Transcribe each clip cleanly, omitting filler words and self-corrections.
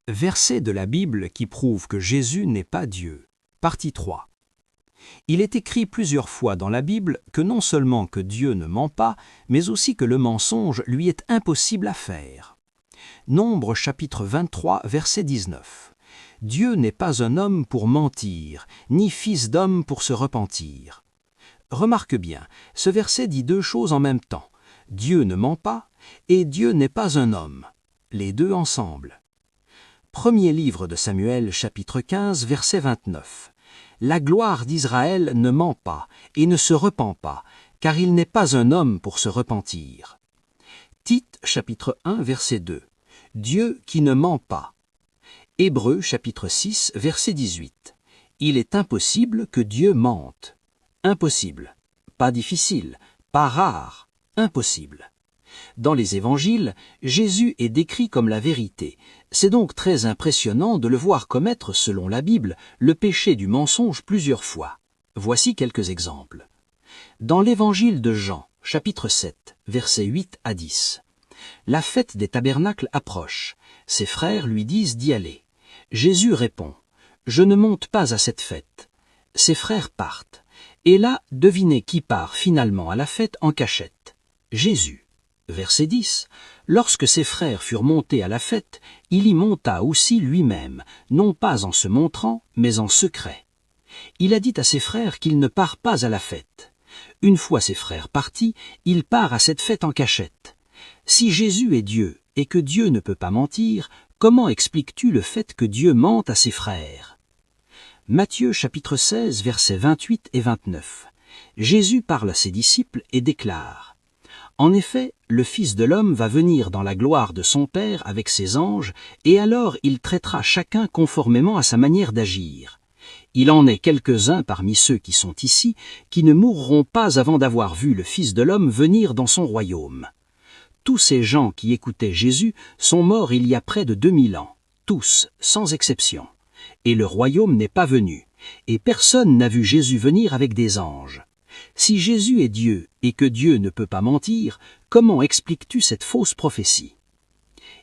Versets de la Bible qui prouvent que Jésus n'est pas Dieu. Partie 3. Il est écrit plusieurs fois dans la Bible que non seulement que Dieu ne ment pas, mais aussi que le mensonge lui est impossible à faire. Nombre chapitre 23, verset 19. Dieu n'est pas un homme pour mentir, ni fils d'homme pour se repentir. Remarque bien, ce verset dit deux choses en même temps. Dieu ne ment pas et Dieu n'est pas un homme. Les deux ensemble. Premier livre de Samuel, chapitre 15, verset 29. La gloire d'Israël ne ment pas et ne se repent pas, car il n'est pas un homme pour se repentir. Tite, chapitre 1, verset 2. Dieu qui ne ment pas. Hébreux, chapitre 6, verset 18. Il est impossible que Dieu mente. Impossible. Pas difficile, pas rare, impossible. Dans les évangiles, Jésus est décrit comme la vérité. C'est donc très impressionnant de le voir commettre, selon la Bible, le péché du mensonge plusieurs fois. Voici quelques exemples. Dans l'évangile de Jean, chapitre 7, versets 8 à 10. La fête des tabernacles approche. Ses frères lui disent d'y aller. Jésus répond, « Je ne monte pas à cette fête. » Ses frères partent. Et là, devinez qui part finalement à la fête en cachette. Jésus. Verset 10. Lorsque ses frères furent montés à la fête, il y monta aussi lui-même, non pas en se montrant, mais en secret. Il a dit à ses frères qu'il ne part pas à la fête. Une fois ses frères partis, il part à cette fête en cachette. Si Jésus est Dieu et que Dieu ne peut pas mentir, comment expliques-tu le fait que Dieu mente à ses frères? Matthieu chapitre 16, versets 28 et 29. Jésus parle à ses disciples et déclare « En effet, le Fils de l'homme va venir dans la gloire de son Père avec ses anges, et alors il traitera chacun conformément à sa manière d'agir. Il en est quelques-uns parmi ceux qui sont ici, qui ne mourront pas avant d'avoir vu le Fils de l'homme venir dans son royaume. » Tous ces gens qui écoutaient Jésus sont morts il y a près de 2000 ans, tous, sans exception. Et le royaume n'est pas venu, et personne n'a vu Jésus venir avec des anges. Si Jésus est Dieu et que Dieu ne peut pas mentir, comment expliques-tu cette fausse prophétie?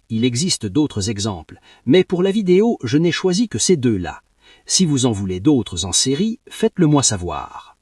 Il existe d'autres exemples, mais pour la vidéo, je n'ai choisi que ces deux-là. Si vous en voulez d'autres en série, faites-le moi savoir.